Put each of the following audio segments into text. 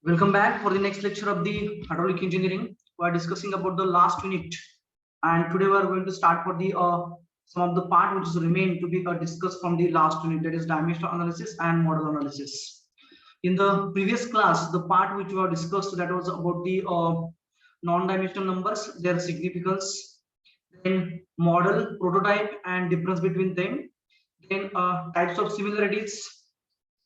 Welcome back for the next lecture of the hydraulic engineering. We are discussing about the last unit, and today we are going to start for the some of the part which is remain to be discussed from the last unit, that is dimensional analysis and model analysis. In the previous class, the part which we have discussed, that was about the non-dimensional numbers, their significance, then model, prototype, and difference between them, then types of similarities,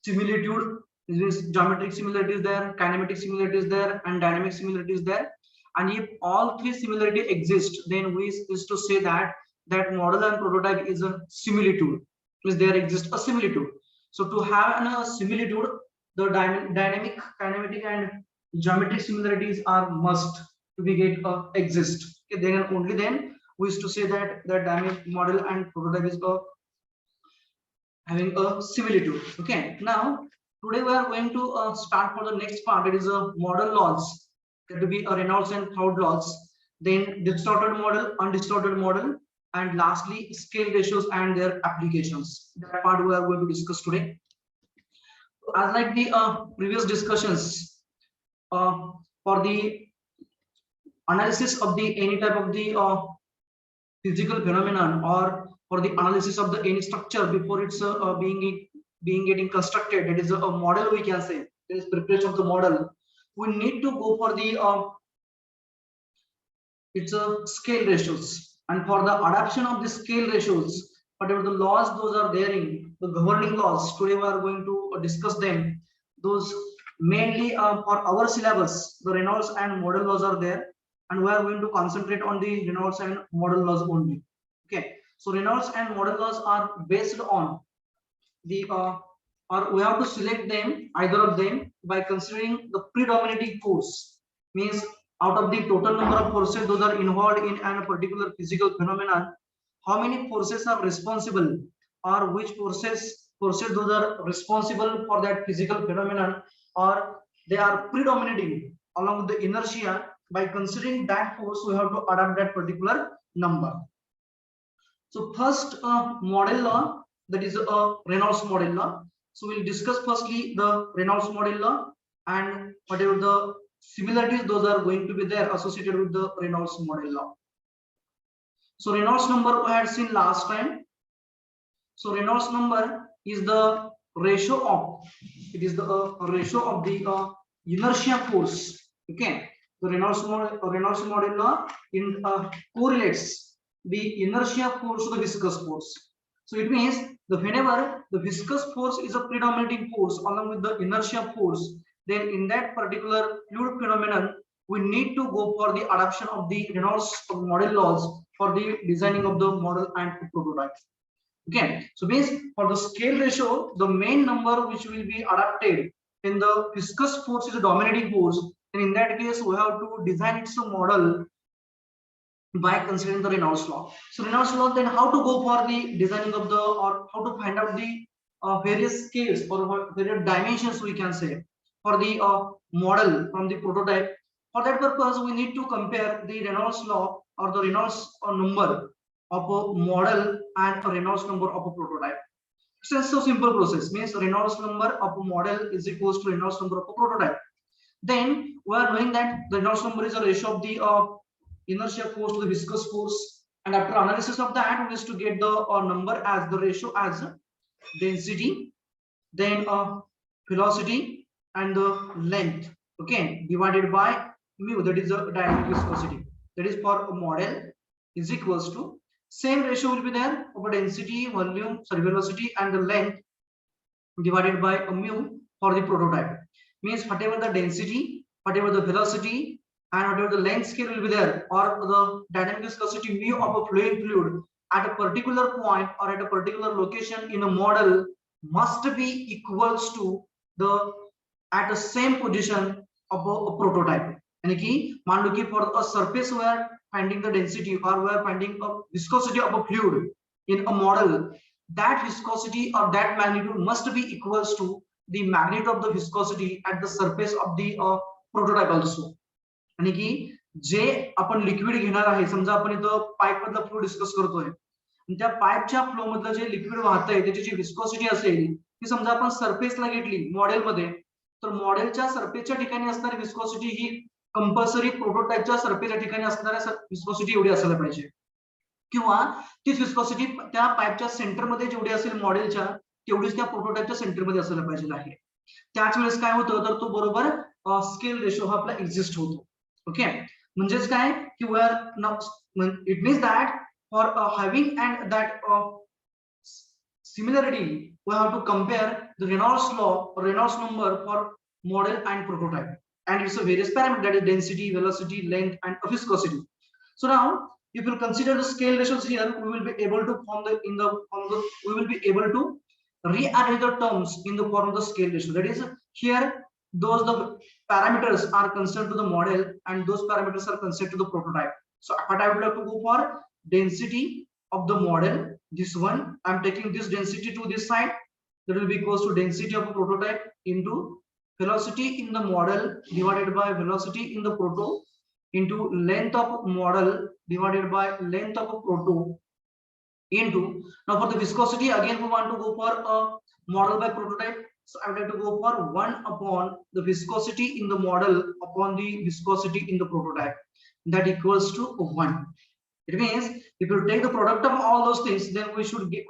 similitude, this geometric similarity is there, kinematic similarity is there, and dynamic similarity is there. And if all three similarity exist, then we is to say that that model and prototype is a similitude, means there exists a similitude. So to have a similitude, the dynamic, kinematic, and geometric similarities are must to be get exist. Okay, then and only then we is to say that the dynamic model and prototype is having a similitude. Okay, now today we are going to start for the next part. It is a model laws, that will be a Reynolds and Froude laws, then distorted model, undistorted model, and lastly scale ratios and their applications. That part we are going to discuss today. As like the previous discussions, for the analysis of the any type of the physical phenomenon, or for the analysis of the any structure before it's being getting constructed, that is a model, we can say there is preparation of the model, we need to go for the it's a scale ratios. And for the adoption of the scale ratios, whatever the laws those are there in the governing laws, today we are going to discuss them. Those mainly for our syllabus, the Reynolds and model laws are there, and we are going to concentrate on the Reynolds and model laws only. Okay, so Reynolds and model laws are based on the or we have to select them, either of them, by considering the predominating force. Means out of the total number of forces those are involved in a particular physical phenomenon, how many forces are responsible, or which forces those are responsible for that physical phenomenon, or they are predominating along with the inertia. By considering that force, we have to adapt that particular number. So first model law, that is a Reynolds model law. So we'll discuss firstly the Reynolds model law and whatever the similarities those are going to be there associated with the Reynolds model law. So Reynolds number we had seen last time. So Reynolds number is the ratio of, it is the ratio of the inertia force. Okay, the Reynolds model law in correlates the inertia force to the viscous force. So it means the whenever the viscous force is a predominating force along with the inertia force, then in that particular fluid phenomenon, we need to go for the adoption of the Reynolds model laws for the designing of the model and prototype. Okay, so means for the scale ratio, the main number which will be adapted in the viscous force is a dominating force, and in that case we have to design its model by considering the Reynolds law. So Reynolds law, then how to go for the designing of the, or how to find out the various scales or various dimensions, we can say, for the model from the prototype. For that purpose, we need to compare the Reynolds law or the Reynolds number of a model and a Reynolds number of a prototype. It's a simple process. Means Reynolds number of a model is equals to Reynolds number of a prototype. Then we are knowing that the Reynolds number is a ratio of the inertia force to the viscous force, and after analysis of that, we is to get the number as the ratio as density, then velocity, and the length. Okay, divided by mu, that is the dynamic viscosity. That is for a model is equals to same ratio will be there over density, volume, velocity, and the length divided by a mu for the prototype. Means whatever the density, whatever the velocity, and whatever the length scale will be there, or the dynamic viscosity mu of a fluid at a particular point or at a particular location in a model must be equals to the at the same position of a prototype. And मान लो कि for a surface we are finding the density, or we are finding a viscosity of a fluid in a model, that viscosity or that magnitude must be equals to the magnitude of the viscosity at the surface of the prototype also. आणि की जे आपण liquid घेणार आहे, समजा आपण इथं pipe मधला flow discuss करतोय, आणि त्या पाईपच्या फ्लो मधलं जे लिक्विड वाहतंय त्याची जी विस्कोसिटी असेल ती समजा आपण सरफेसला घेतली मॉडेल मध्ये, तर मॉडेलच्या सरफेसच्या ठिकाणी असणारी विस्कोसिटी ही कंपल्सरी प्रोटोटाइपच्या सरफेसच्या ठिकाणी असणाऱ्या विस्कोसिटी एवढी असायला पाहिजे, किंवा तीच विस्कोसिटी त्या पाईपच्या सेंटरमध्ये जेवढी असेल मॉडेलच्या तेवढीच त्या प्रोटोटाइपच्या सेंटरमध्ये असायला पाहिजे आहे. त्याच वेळेस काय होतं तर तो बरोबर स्केल रेशो हा आपला एक्झिस्ट होतो. ओके, म्हणजेच काय की we are it means that for having and that similarity we have to compare the Reynolds law or Reynolds number for model and prototype, and it's a various parameter, that is density, velocity, length, and viscosity. So now if you consider the scale ratios here, we will be able to we will be able to rearrange the terms in the form of the scale ratio. That is, here those the parameters are considered to the model and those parameters are considered to the prototype. So what I would like to go for density of the model, this one I'm taking this density to this side, that will be equals to density of a prototype into velocity in the model divided by velocity in the proto into length of model divided by length of a proto into, now for the viscosity again we want to go for a model by prototype, so I would like to go for 1 upon the viscosity in the model upon the viscosity in the prototype, that equals to 1. It means if you take the product of all those things, then we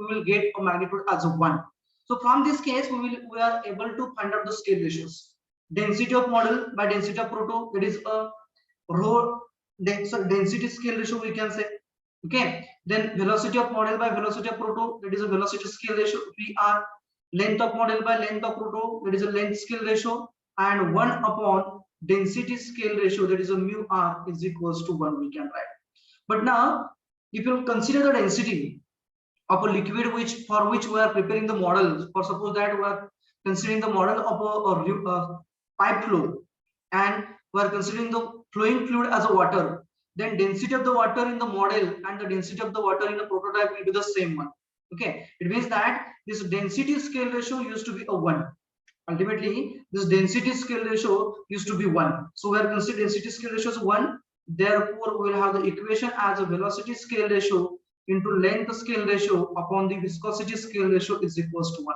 will get a magnitude as a 1. So from this case we are able to find out the scale ratios. Density of model by density of proto, that is a rho density scale ratio we can say. Okay, then velocity of model by velocity of proto, that is a velocity scale ratio VR. Length of model by length of proto, that is a length scale ratio, and 1 upon density scale ratio, that is a mu r, is equals to 1 we can write. But now if you consider the density of a liquid for which we are preparing the model, for suppose that we are considering the model of a pipe flow and we are considering the flowing fluid as a water, then density of the water in the model and the density of the water in the prototype will be the same one. Okay, it means that this density scale ratio used to be a 1. Ultimately this density scale ratio used to be 1, so we are considering density scale ratio as 1. Therefore we will have the equation as a velocity scale ratio into length scale ratio upon the viscosity scale ratio is equals to 1.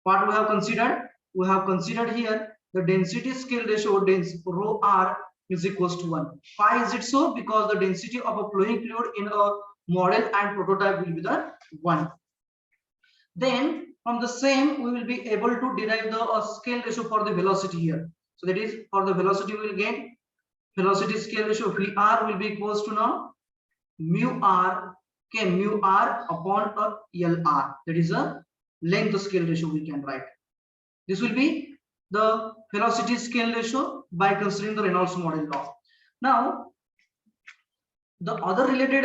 What we have considered? We have considered here the density scale ratio, rho r, is equals to 1. Why is it so? Because the density of a flowing fluid in a model and prototype will be the 1. Then from the same we will be able to derive the scale ratio for the velocity here. So that is, for the velocity we will get velocity scale ratio Vr will be equals to now mu r, okay, mu r upon a Lr, that is a length scale ratio we can write. This will be the velocity scale ratio by considering the Reynolds model law. Now the other related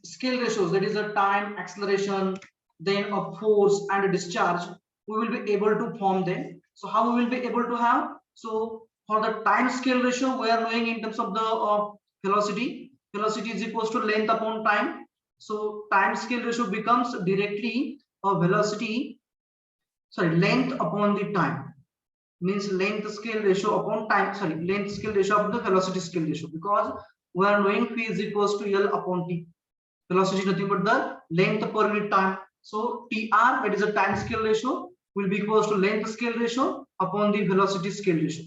scale ratios, that is a time, acceleration, then a force and a discharge, we will be able to form them. So how we will be able to have? So for the time scale ratio we are knowing in terms of the velocity is equals to length upon time. So time scale ratio becomes directly a length upon the time, means length scale ratio upon time, length scale ratio of the velocity scale ratio, because we are knowing v is equals to L upon T. Velocity is nothing but the length per unit time. So TR, that is a time scale ratio, will be equals to length scale ratio upon the velocity scale ratio.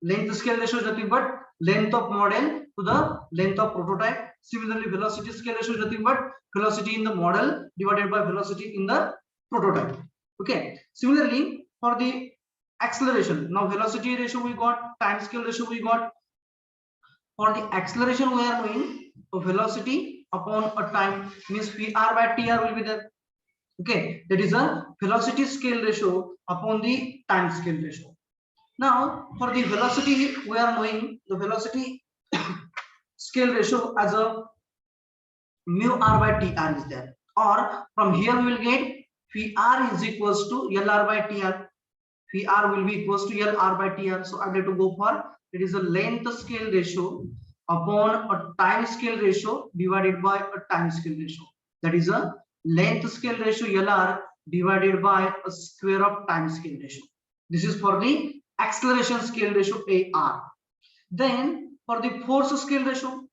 Length scale ratio is nothing but length of model to the length of prototype. Similarly, velocity scale ratio is nothing but velocity in the model divided by velocity in the prototype. Okay. Similarly, for the acceleration, now velocity ratio we got, time scale ratio we got. For the acceleration we are knowing a velocity upon a time, means Vr by Tr will be there. Okay, that is a velocity scale ratio upon the time scale ratio. Now for the velocity we are knowing the velocity scale ratio as a mu r by Tr is there, or from here we will get Vr is equals to Lr by Tr. Vr will be equals to Lr by Tr. So I'm going to go for, it is a length scale ratio upon a time scale ratio divided by a time scale ratio. That is a length scale ratio Lr divided by a square of time scale ratio. This is for the acceleration scale ratio AR. Then for the force scale ratio,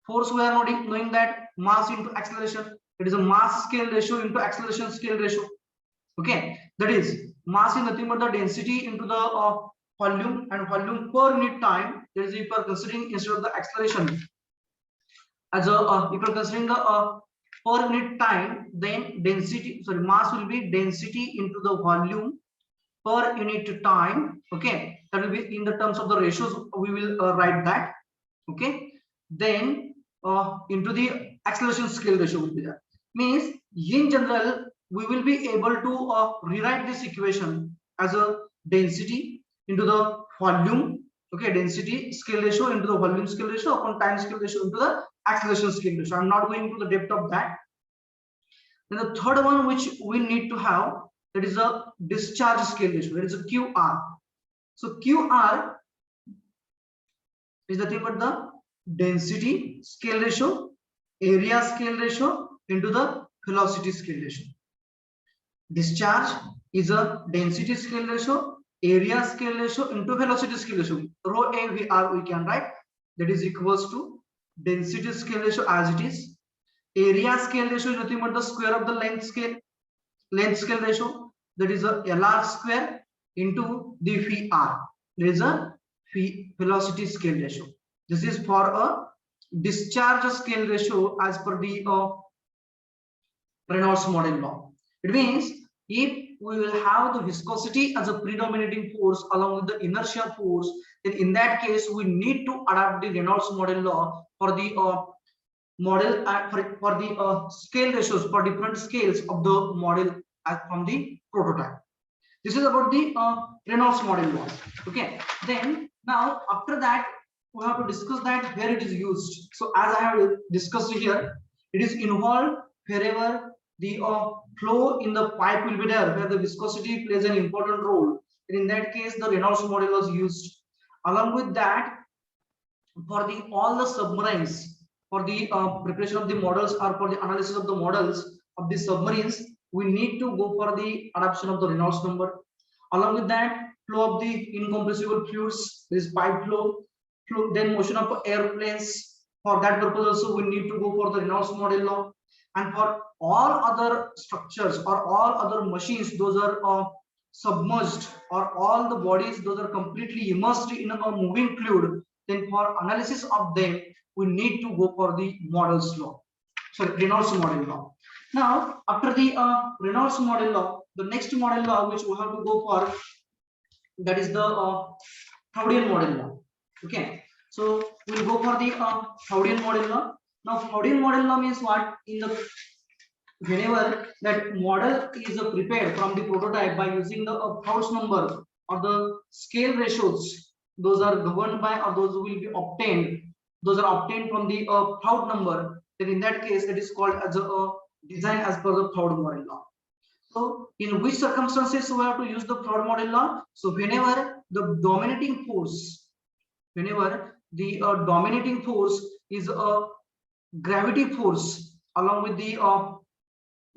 force we are knowing that mass into acceleration, it is a mass scale ratio into acceleration scale ratio. Okay, that is Mass is nothing but the density into the volume, and volume per unit time. That is, if you are considering instead of the acceleration as a if you are considering the per unit time, then density, sorry, mass will be density into the volume per unit time. Okay, that will be in the terms of the ratios. We will write that. Okay, then into the acceleration scale ratio will be that. Means in general we will be able to rewrite this equation as a density into the volume. Okay, density scale ratio into the volume scale ratio upon time scale ratio into the acceleration scale ratio. I'm not going to the depth of that. Then the third one which we need to have, that is a discharge scale ratio, that is a QR. So QR is nothing but the density scale ratio, area scale ratio into the velocity scale ratio. Discharge is a density scale ratio, area scale ratio into velocity scale ratio. Rho A we can write, that is equals to density scale ratio as it is. Area scale ratio is nothing but the square of the length scale ratio, that is a LR square into the VR. There is a velocity scale ratio. This is for a discharge scale ratio as per the Reynolds model law. It means if we will have the viscosity as a predominating force along with the inertia force, then in that case we need to adapt the Reynolds model law for the model for the scale ratios for different scales of the model from the prototype. This is about the Reynolds model law. Okay, then now after that we have to discuss that where it is used. So as I have discussed here, it is involved wherever the flow in the pipe will be there, where the viscosity plays an important role. And in that case, the Reynolds model was used. Along with that, for the all the submarines, for the preparation of the models or for the analysis of the models of the submarines, we need to go for the adoption of the Reynolds number. Along with that, flow of the incompressible fluids, this pipe flow, then motion of airplanes. For that purpose also we need to go for the Reynolds model law. And for all other structures or all other machines, those are submerged, or all the bodies those are completely immersed in a moving fluid, then for analysis of them we need to go for the Reynolds model law. Now after the Reynolds model law, the next model law which we have to go for, that is the Froude model law. Okay, so we'll go for the Froude model law. Now Froude model law means what? In the whenever that model is prepared from the prototype by using the Froude's number or the scale ratios, those are governed by, or those will be obtained, those are obtained from the Froude number, then in that case it is called as a design as per the Froude model law. So in which circumstances we have to use the Froude model law? So whenever the dominating force, whenever the dominating force is a gravity force along with the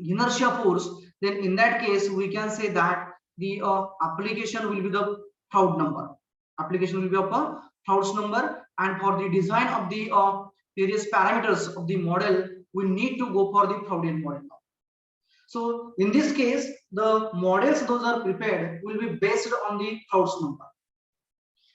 inertia force, then in that case we can say that the application will be the Froude number. Application will be of a Froude's number, and for the design of the various parameters of the model, we need to go for the Froude model. So in this case, the models those are prepared will be based on the Froude's number.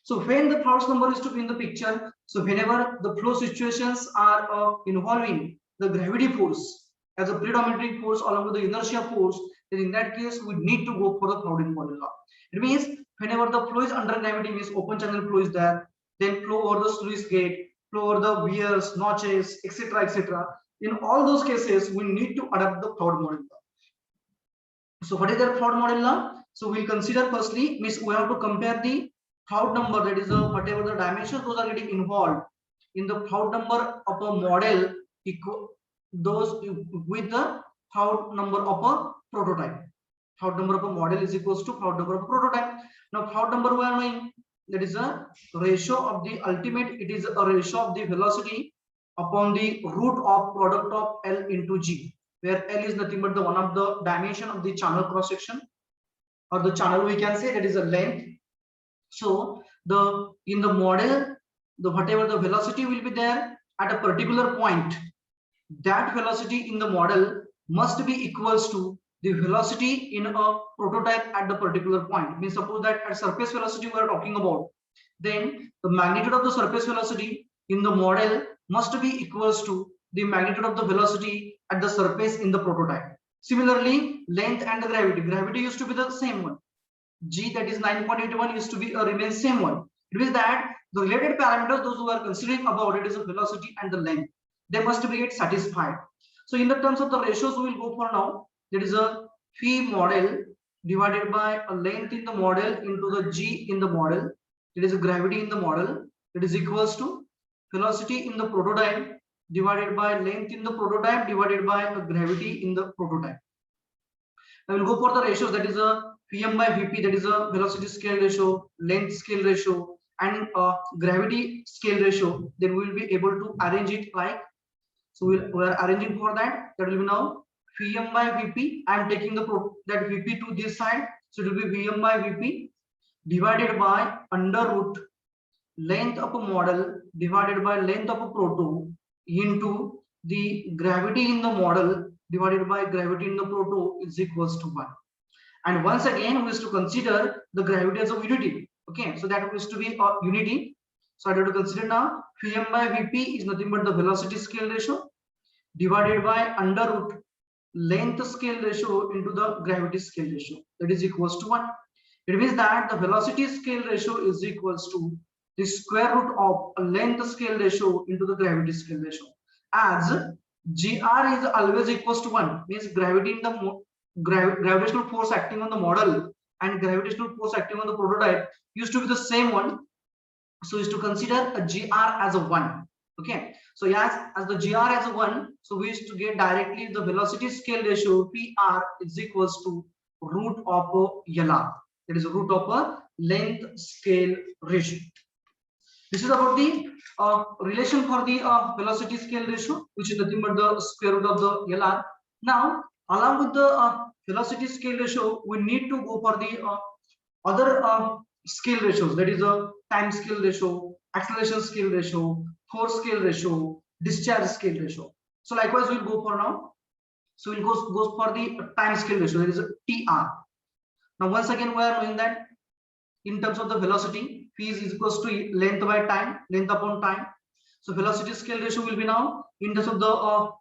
So when the Froude's number is to be in the picture, so whenever the flow situations are involving the gravity force as a predominating force along with the inertia force, then in that case we need to go for the Froude model law. It means whenever the flow is under gravity, means open channel flow is there, then flow over the sluice gate, flow over the weirs, notches, etc., etc. In all those cases, we need to adapt the Froude model law. So what is the Froude model law? So we'll consider firstly, means we have to compare the Froude number, that is whatever the dimensions those are getting involved in the Froude number of a model those with the Froude number of a prototype. Froude number of a model is equals to Froude number of a prototype. Now Froude number we are knowing, that is a ratio of the ultimate, it is a ratio of the velocity upon the root of product of L into G, where L is nothing but the one of the dimension of the channel cross section, or the channel we can say, that is a length. So the in the model, the whatever the velocity will be there at a particular point, that velocity in the model must be equals to the velocity in a prototype at the particular point. Means suppose that at surface velocity we are talking about, then the magnitude of the surface velocity in the model must be equals to the magnitude of the velocity at the surface in the prototype. Similarly, length and the gravity. Gravity used to be the same one. G, that is 9.81, used to be remain same one. It means that the related parameters, those who are considering about it, is the velocity and the length. They must be get satisfied. So in the terms of the ratios, we will go for now. There is a phi model divided by a length in the model into the G in the model. There is a gravity in the model. It is equals to velocity in the prototype divided by length in the prototype divided by a gravity in the prototype. I will go for the ratios, that is a Vm by Vp, that is a velocity scale ratio, length scale ratio, and gravity scale ratio. Then we will be able to arrange it like so. We are arranging for that. That will be now Vm by Vp. I am taking that Vp to this side, so it will be Vm by Vp divided by under root length of a model divided by length of a proto into the gravity in the model divided by gravity in the proto is equals to 1. And once again we have to consider the gravity as a unity. Okay, so that is to be a unity. So I have to consider now Vm by Vp is nothing but the velocity scale ratio divided by under root length scale ratio into the gravity scale ratio, that is equals to 1. It means that the velocity scale ratio is equals to the square root of a length scale ratio into the gravity scale ratio, as gr is always equals to 1, means gravity in the gravitational force acting on the model and gravitational force acting on the prototype used to be the same one. So is to consider a gr as a 1. Okay, so as the gr as a 1, so we used to get directly the velocity scale ratio pr is equals to root of lr, that is root of a length scale ratio. This is about the relation for the velocity scale ratio, which is nothing but the square root of the LR. Now, along with the velocity scale ratio, we need to go for the other scale ratios, that is a time scale ratio, acceleration scale ratio, force scale ratio, discharge scale ratio. So likewise, we'll go for now. So we'll go for the time scale ratio, that is a TR. Now, once again, we are knowing that in terms of the velocity, phi is equals to length by time, length upon time. So velocity scale ratio will be now in terms of the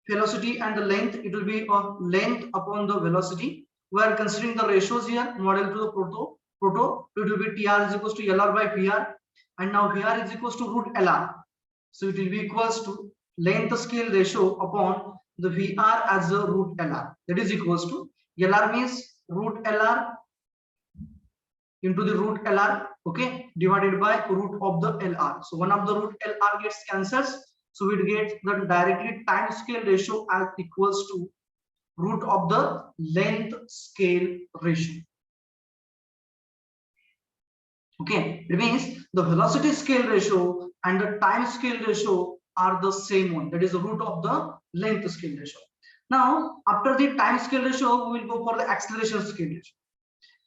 velocity and the length, it will be length upon the velocity. We are considering the ratios here, model to the proto, it will be TR is equals to LR by VR, and now VR is equals to root LR. So it will be equals to length scale ratio upon the VR as a root LR, that is equals to LR means root LR into the root LR, okay, divided by root of the LR. So one of the root LR gets cancels, so we get the directly time scale ratio as equals to root of the length scale ratio. Okay, it means the velocity scale ratio and the time scale ratio are the same one, that is the root of the length scale ratio. Now, after the time scale ratio, we will go for the acceleration scale ratio.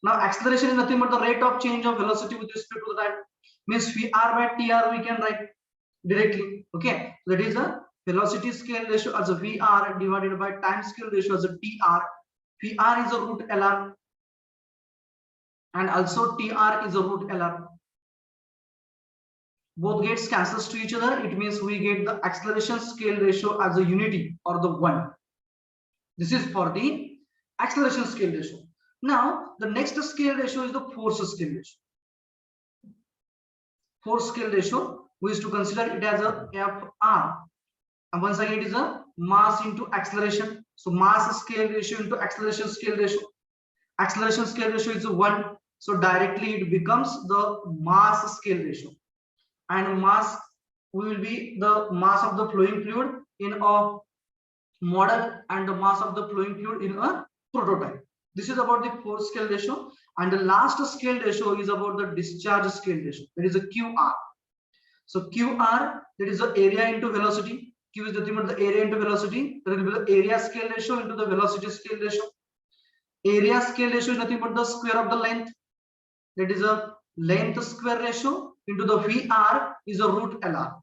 Now, acceleration is nothing but the rate of change of velocity with respect to the time. Means Vr by Tr we can write directly. Okay, so that is the velocity scale ratio as a Vr divided by time scale ratio as a Tr. Vr is a root Lr, and also Tr is a root Lr. Both gets cancels to each other. It means we get the acceleration scale ratio as a unity or the 1. This is for the acceleration scale ratio. Now, the next scale ratio is the force scale ratio. Force scale ratio, we used to consider it as a Fr. And once again, it is a mass into acceleration. So mass scale ratio into acceleration scale ratio. Acceleration scale ratio is 1. So directly it becomes the mass scale ratio. And mass will be the mass of the flowing fluid in a model and the mass of the flowing fluid in a prototype. This is about the force scale ratio, and the last scale ratio is about the discharge scale ratio. That is a QR. So QR, that is the area into velocity. Q is nothing but the area into velocity. That will be the area scale ratio into the velocity scale ratio. Area scale ratio is nothing but the square of the length. That is a length square ratio into the VR is a root LR.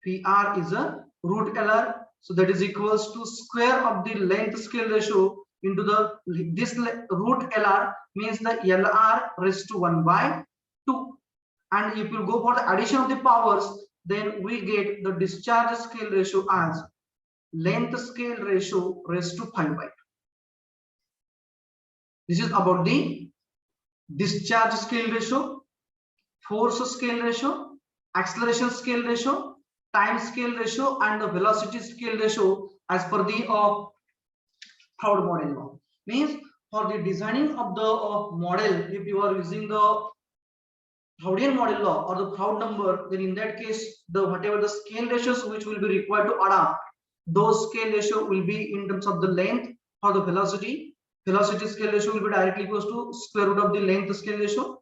VR is a root LR. So that is equals to square of the length scale ratio into the this root LR means the LR raised to 1 by 2. And if you go for the addition of the powers, then we get the discharge scale ratio as length scale ratio raised to 5 by 2. This is about the discharge scale ratio, force scale ratio, acceleration scale ratio, time scale ratio, and the velocity scale ratio as per the Froude model law. Means for the designing of the model, if you are using the Froudean model law or the Froude number, then in that case, the whatever the scale ratios which will be required to adapt, those scale ratio will be in terms of the length or the velocity. Velocity scale ratio will be directly equals to square root of the length scale ratio.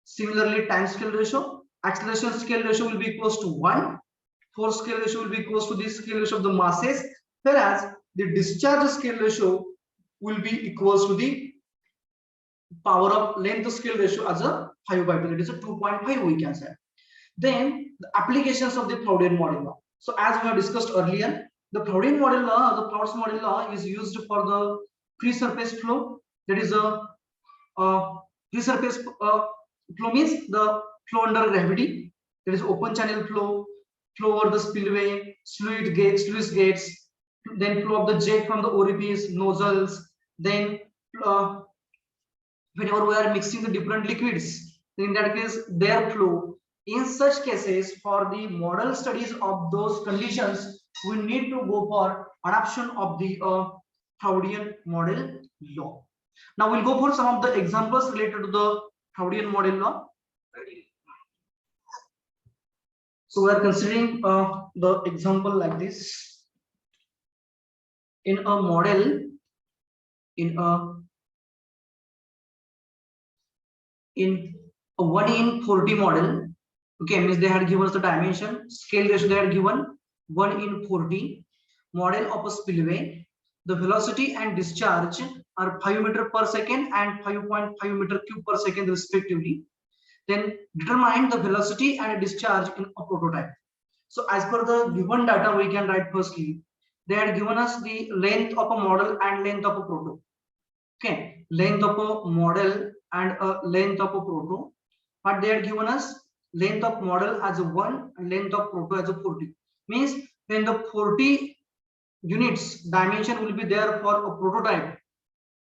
Similarly, time scale ratio, acceleration scale ratio will be equals to 1. Force scale ratio will be equals to the scale ratio of the masses, whereas the discharge scale ratio will be equals to the power of length scale ratio as a 5 by 2. That is a 2.5 we can say. Then the applications of the Froudean model law. So as we have discussed earlier, the Froudean model law, the Froude's model law is used for the free surface flow. That is a free surface flow means the flow under gravity. That is open channel flow, flow over the spillway, sluice gates, then flow of the jet from the orifice, nozzles, then whenever we are mixing the different liquids, in that case their flow. In such cases, for the model studies of those conditions, we need to go for adoption of the Froudean model law. Now we'll go for some of the examples related to the Froudean model law. So we are considering the example like this. In a model, in a 1/40 model, okay, means they had given us the dimension, scale ratio they had given 1/40 model of a spillway. The velocity and discharge are 5 meter per second and 5.5 meter cube per second respectively. Then determine the velocity and discharge in a prototype. So as per the given data, we can write firstly, they had given us the length of a model and length of a proto. Okay, length of a model and a length of a proto. But they had given us length of model as a 1 and length of proto as a 40. Means when the 40 units dimension will be there for a prototype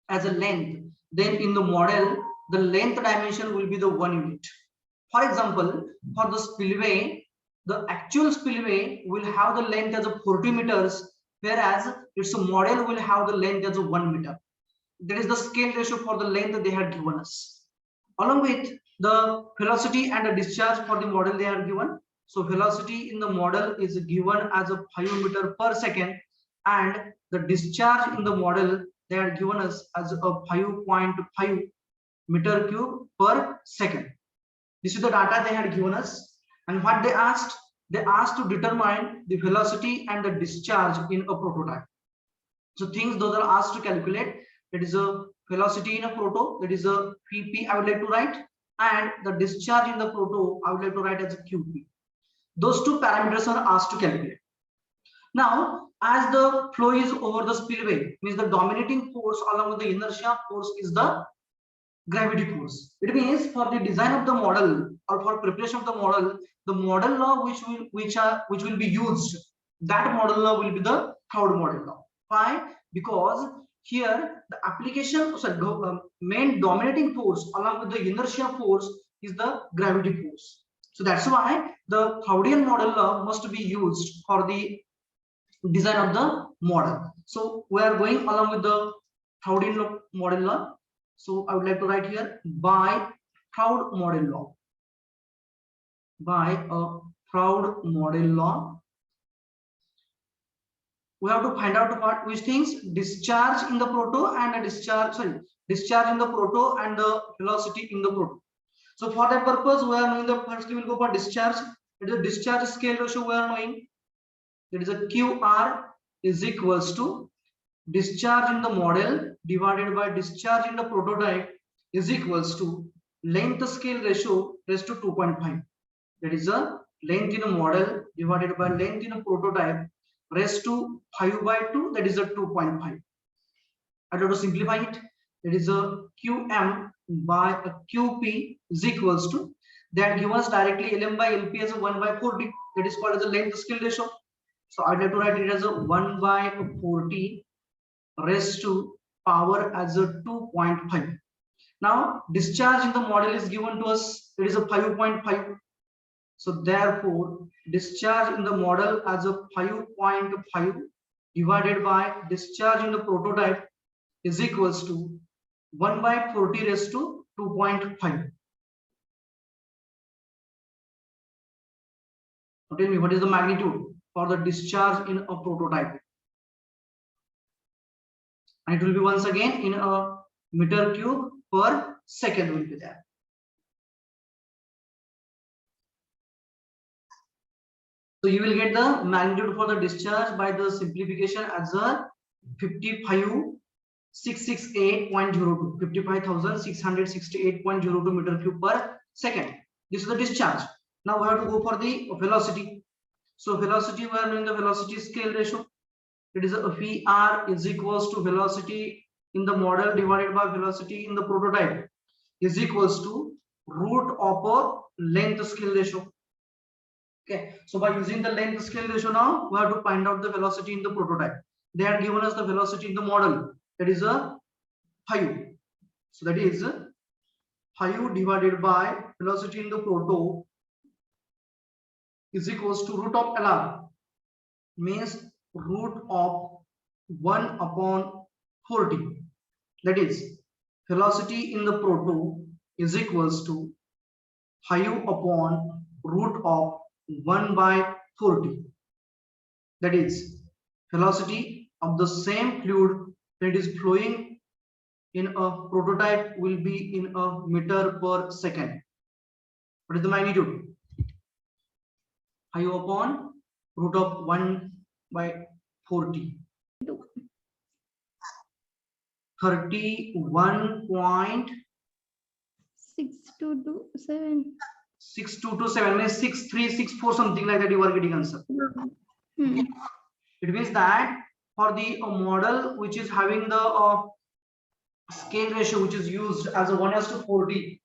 as a length, then in the model the length dimension will be the 1 unit. For example, for the spillway, the actual spillway will have the length as a 40 meters, whereas its model will have the length as a 1 meter. That is the scale ratio for the length that they had given us. Along with the velocity and the discharge for the model they are given. So velocity in the model is given as a 5 meter per second, and the discharge in the model they are given us as a 5.5 meter cube per second. This is the data they had given us, and what they asked to determine the velocity and the discharge in a prototype. So things those are asked to calculate, that is a velocity in a proto, that is a Vp I would like to write, and the discharge in the proto I would like to write as a Qp. Those two parameters are asked to calculate. Now, as the flow is over the spillway, means the dominating force along with the inertia force is the gravity force. It means for the design of the model or for preparation of the model law which will be used, that model law will be the Froude model law. Why? Because here the application, main dominating force along with the inertia force is the gravity force. So that's why the Froudean model law must be used for the design of the model. So we are going along with the Froudean model law. So I would like to write here by Froude model law. By a Froude model law, we have to find out which things: discharge in the proto and a discharge in the proto and the velocity in the proto. So for that purpose, we are knowing the firstly we'll go for discharge. It is a discharge scale ratio we are knowing. That is a QR is equals to discharge in the model divided by discharge in the prototype is equals to length scale ratio raised to 2.5. That is a length in a model divided by length in a prototype raised to 5 by 2, that is a 2.5. I try to simplify it. It is a QM by a QP is equals to, that given us directly LM by LP as a 1 by 40. That is called as a length skill ratio. So I try to write it as a 1 by 40 raised to power as a 2.5. Now discharge in the model is given to us. It is a 5.5. So therefore discharge in the model as a 5.5 divided by discharge in the prototype is equals to 1 by 40 raised to 2.5. Now tell me, what is the magnitude for the discharge in a prototype? And it will be once again in a meter cube per second will be there. So you will get the magnitude for the discharge by the simplification as a 55,668.02, 55,668.02 meter cube per second. This is the discharge. Now we have to go for the velocity. So velocity, we are doing the velocity scale ratio. It is a VR is equals to velocity in the model divided by velocity in the prototype is equals to root of a length scale ratio. Okay, so by using the length scale ratio, now we have to find out the velocity in the prototype. They have given us the velocity in the model, that is a 5. So that is 5 divided by velocity in the proto is equals to root of LR, means root of 1 upon 40. That is velocity in the proto is equals to 5 upon root of 1 by 40. That is velocity of the same fluid that is flowing in a prototype will be in a meter per second. What is the magnitude? 5 upon root of 1 by 40. 31.6227. 6227 means 6364 something like that. You are getting answer. Okay. It means that for the model which is having the scale ratio which is used as a 1:40,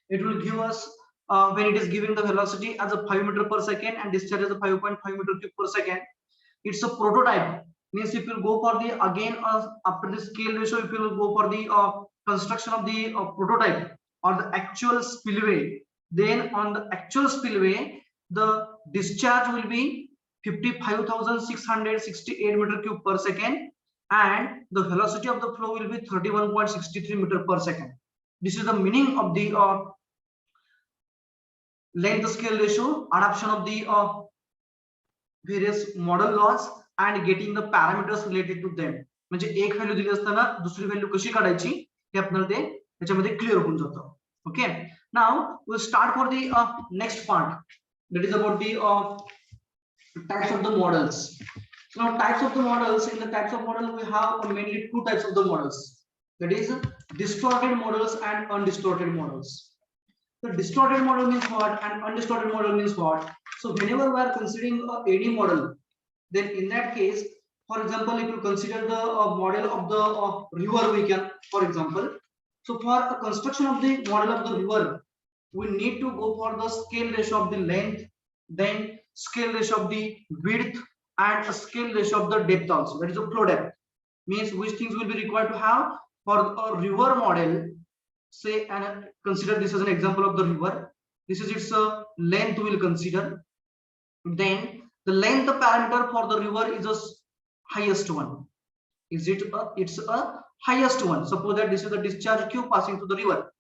it will give us when it is giving the velocity as a 5 meter per second and discharge as a 5.5 meter cube per second. It's a prototype, means if you go for the again after the scale ratio, if you will go for the construction of the prototype or the actual spillway, then on the actual spillway the discharge will be 55,668 meter cube per second and the velocity of the flow will be 31.63 meter per second. This is the meaning of the length scale ratio, adoption of the various model laws and getting the parameters related to them. म्हणजे एक value दिली असताना दुसरी value कशी काढायची हे आपल्याला ते त्याच्यामध्ये क्लिअर होऊन जातं. Okay, now we'll start for the next part, that is about the types of the models. So now types of the models, in the types of model we have mainly two types of the models, that is distorted models and undistorted models. The distorted model means what and undistorted model means what? So whenever we are considering any model, then in that case, for example, if you consider the model of the river, we can, for example, so for a construction of the model of the river, we need to go for the scale ratio of the length, then scale ratio of the width and a scale ratio of the depth also, that is a flow depth, means which things will be required to have for a river model. Say and consider this as an example of the river. This is its length we will consider. Then the length parameter for the river is a highest one. Is it it's a highest one. Suppose that this is the discharge Q passing through the river.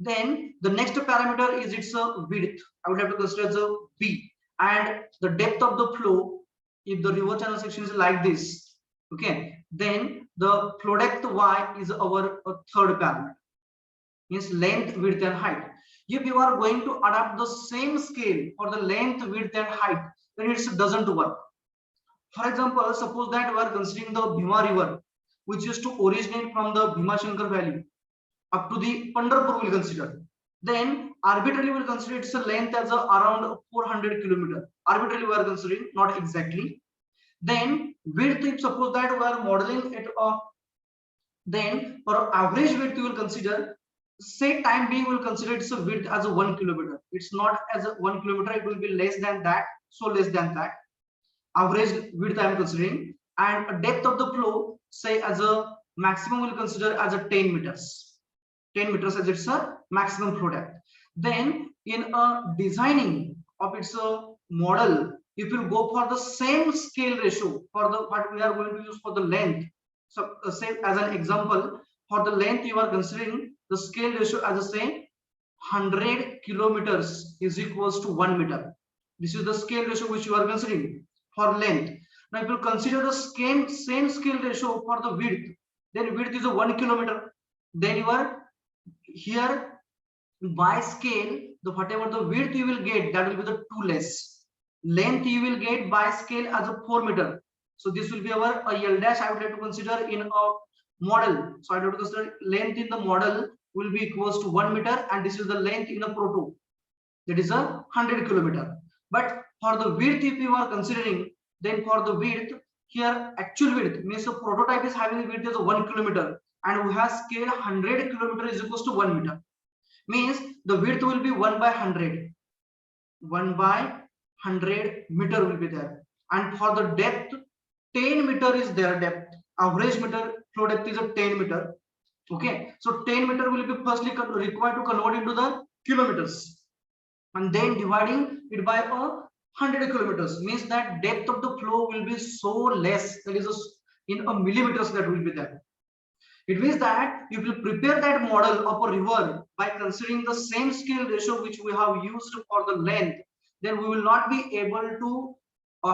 Then the next parameter is its width. I would have to consider as a B, and the depth of the flow. If the river channel section is like this, okay, then the flow depth Y is our third parameter. Means length, width and height. If you are going to adapt the same scale for the length, width and height, then it doesn't work. For example, suppose that we are considering the Bhima river, which is to originate from the Bhima Shankar Valley up to the Pandharpur, will consider. Then arbitrarily we will consider its length as around 400 kilometers. Arbitrarily we are considering, not exactly. Then width, if suppose that we are modeling it Then for average width you will consider, say time being will consider its a width as a 1 kilometer. It's not as a 1 kilometer, it will be less than that, so less than that average width I am considering. And a depth of the flow say as a maximum will consider as a 10 meters, 10 meters as its a maximum flow depth. Then in a designing of its a model, if you go for the same scale ratio for the what we are going to use for the length. So say as an example, for the length you are considering the scale ratio as a say 100 kilometers is equals to 1 meter. This is the scale ratio which you are considering for length. Now if you consider the same scale ratio for the width, then width is a 1 kilometer. Then you are here by scale, the whatever the width you will get, that will be the 2 less. Length you will get by scale as a 4 meter. So this will be our L dash I would like to consider in a model. So I would like to consider length in the model will be equals to 1 meter, and this is the length in a proto, that is a 100 kilometer. But for the width if you are considering, then for the width here actual width means the prototype is having a width as a 1 kilometer, and we have scale 100 kilometer is equals to 1 meter, means the width will be 1 by 100, 1 by 100 meter will be there. And for the depth 10 meter is their depth, average meter flow depth is a 10 meter. Okay, so 10 meter will be firstly required to convert into the kilometers, and then dividing it by a 100 kilometers, means that depth of the flow will be so less, that is in a millimeters that will be there. It means that if you prepare that model of a river by considering the same scale ratio which we have used for the length, then we will not be able to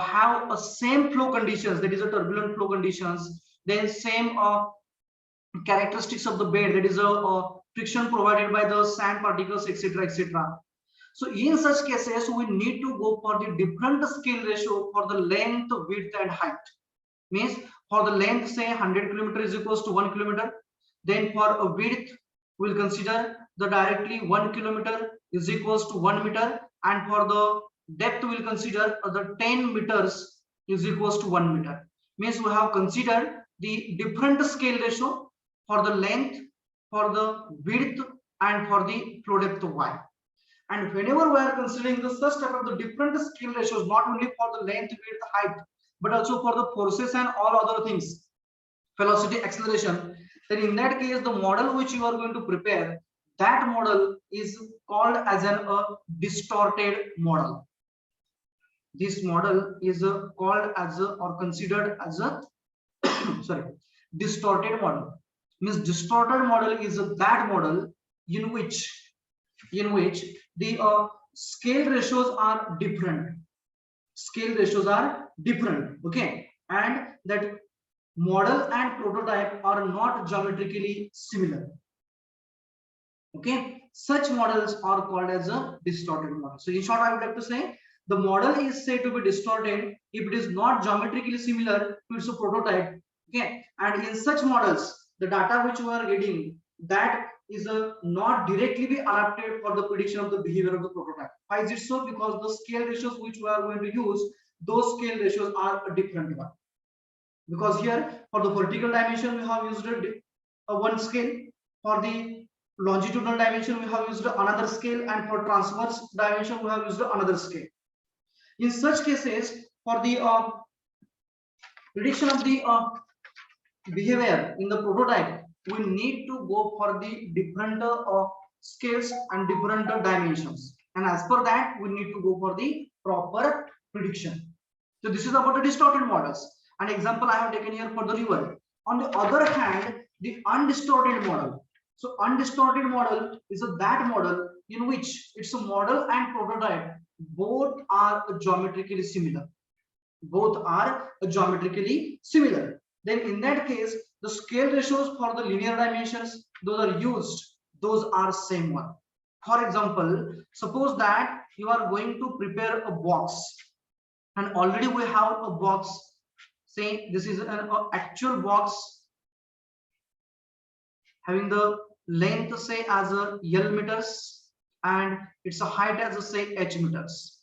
have a same flow conditions, that is a turbulent flow conditions, then same characteristics of the bed, that is a friction provided by the sand particles, etc., etc. So in such cases we need to go for the different scale ratio for the length, width and height. Means for the length say 100 kilometer is equals to 1 kilometer. Then for a width we'll consider the directly 1 kilometer is equals to 1 meter, and for the depth we'll consider the 10 meters is equals to 1 meter. Means we have considered the different scale ratio for the length, for the width and for the flow depth y. And whenever we are considering the such type of the different scale ratios, not only for the length, width, height, but also for the forces and all other things, velocity, acceleration, then in that case the model which you are going to prepare, that model is called as a distorted model. This model is called as or considered as a sorry, distorted model. Means distorted model is that model in which the scale ratios are different. Scale ratios are different. Okay, and that model and prototype are not geometrically similar. Okay, such models are called as a distorted model. So in short, I would like to say the model is said to be distorted if it is not geometrically similar to its prototype. Okay, and in such models the data which we are getting, that is not directly be adapted for the prediction of the behavior of the prototype. Why is it so? Because the scale ratios which we are going to use, those scale ratios are a different one. Because here for the vertical dimension we have used a one scale, for the longitudinal dimension we have used another scale, and for transverse dimension we have used another scale. In such cases, for the prediction of the behavior in the prototype, we need to go for the different scales and different dimensions, and as per that we need to go for the proper prediction. So this is about the distorted models. An example I have taken here for the river. On the other hand, the undistorted model. So undistorted model is that model in which it's a model and prototype both are geometrically similar. Both are geometrically similar. Then in that case, the scale ratios for the linear dimensions, those are used, those are same one. For example, suppose that you are going to prepare a box, and already we have a box. Say this is an actual box having the length say as a L meters, and its a height as a say H meters,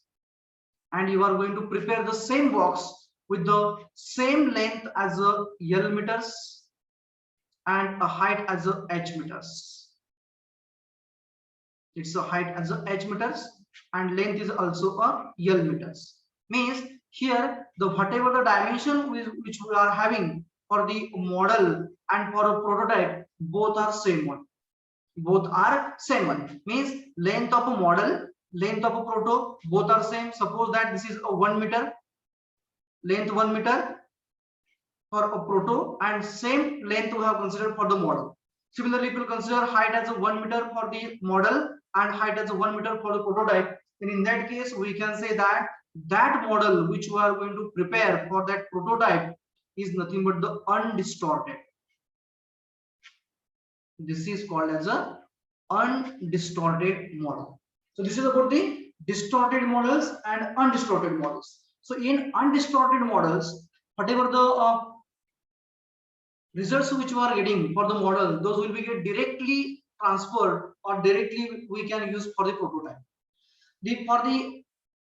and you are going to prepare the same box with the same length as a L meters, and a height as a h meters. It's a height as a h meters and length is also a l meters. Means here the whatever the dimension which we are having for the model and for a prototype, both are same one. Both are same one. Means length of a model, length of a proto, both are same. Suppose that this is a 1 meter, length 1 meter for a proto, and same length we have considered for the model. Similarly, if you consider height as a 1 meter for the model and height as a 1 meter for the prototype, then in that case we can say that that model which we are going to prepare for that prototype is nothing but the undistorted. This is called as a undistorted model. So this is about the distorted models and undistorted models. So in undistorted models, whatever the results which we are getting for the model, those will be get directly transferred or directly we can use for the prototype. For the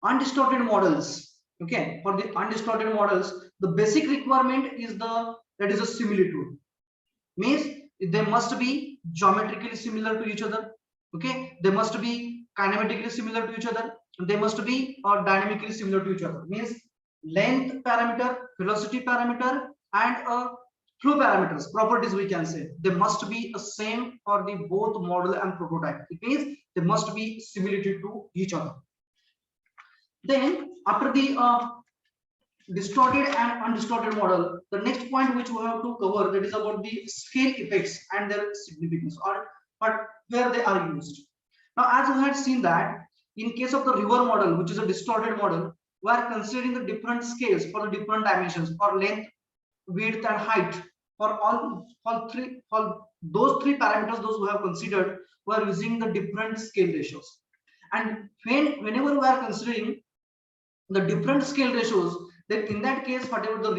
undistorted models, okay, for the undistorted models, the basic requirement is that is a similitude. Means they must be geometrically similar to each other, okay, they must be kinematically similar to each other, they must be dynamically similar to each other. Means length parameter, velocity parameter, and flow parameters, properties we can say, they must be the same for the both model and prototype. It means they must be similitude to each other. Then after the distorted and undistorted model, the next point which we have to cover, that is about the scale effects and their significance, or but where they are used. Now as we had seen that in case of the river model, which is a distorted model, we are considering the different scales for the different dimensions, for length, width and height. For all those three parameters, those we have considered, we are using the different scale ratios. And whenever we are considering the different scale ratios, then in that case whatever the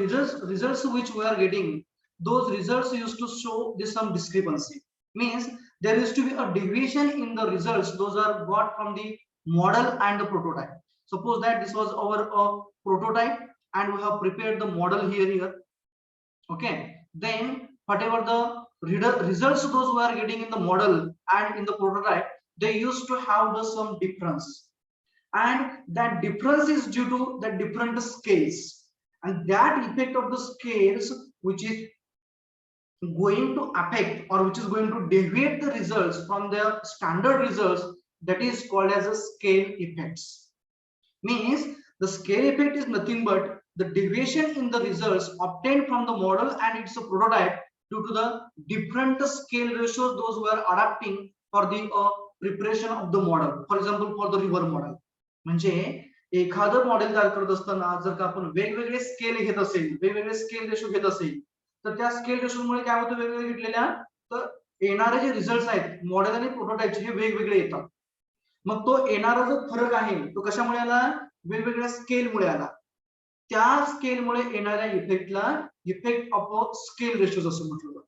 results which we are getting, those results used to show this some discrepancy. Means there used to be a deviation in the results, those are got from the model and the prototype. Suppose that this was our prototype and we have prepared the model here, okay, then whatever the results those we are getting in the model and in the prototype, they used to have the some difference, and that difference is due to the different scales, and that effect of the scales which is going to affect or which is going to deviate the results from the standard results, that is called as a scale effects. Means the scale effect is nothing but the deviation in the results obtained from the model and its a prototype due to the different scale ratios those who are adapting for the preparation of the model. For example, for the river model, म्हणजे एखादं model तयार करत असताना जर का आपण वेगवेगळे scale घेत असेल, वेगवेगळे स्केल रेशो घेत असेल, तर त्या स्केल रेशोमुळे काय होतं, वेगवेगळे घेतलेल्या तर येणारे जे रिझल्ट्स आहेत मॉडेल आणि प्रोटोटाइपचे हे वेगवेगळे येतात. मग तो येणारा जो फरक आहे तो कशामुळे आला, वेगवेगळ्या स्केलमुळे आला. त्या स्केलमुळे येणाऱ्या इफेक्टला इफेक्ट ऑफ स्केल रेशोज असं म्हटलं जातं.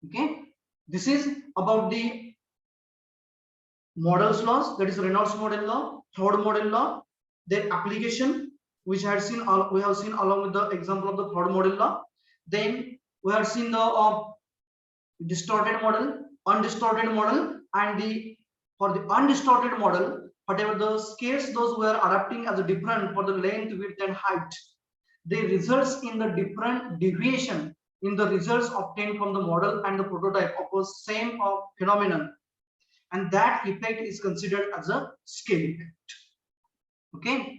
Okay, this is about the Model's laws, that is Reynolds model law, Froude model law, their application, which we have seen along with the example of the Froude model law. Then we have seen the distorted model, undistorted model, and for the undistorted model, whatever the scales those were adapting as a different for the length, width, and height, they results in the different deviation in the results obtained from the model and the prototype of a same phenomenon. And that effect is considered as a scale effect. Okay,